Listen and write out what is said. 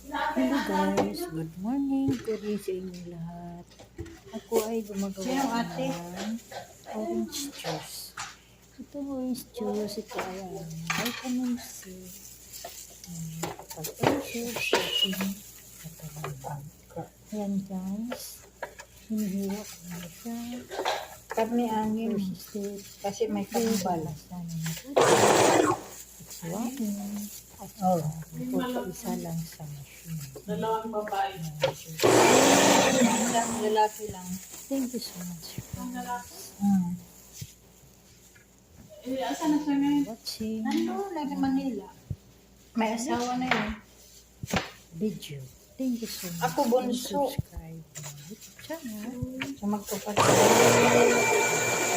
Hello guys, good morning. Good day sa inyong lahat. Ako ay gumagawa ng orange juice. Itong orange juice, ito ay ang vitamin C. Pag-ensure sa ating katawan. Ayan guys, hinihiwa ko na siya. Karne angin. Persistent. Kasi may kambal. Ikswain. At ito pa isa lang sa machine. Dalawang babae. Isang lalaki lang. Thank you so much for Asa na siya ngayon? watching Nandun lang sa Manila. May asawa na yun. video. Thank you so much. Ako bunso. Subscribe my YouTube channel. So magpapasalamat.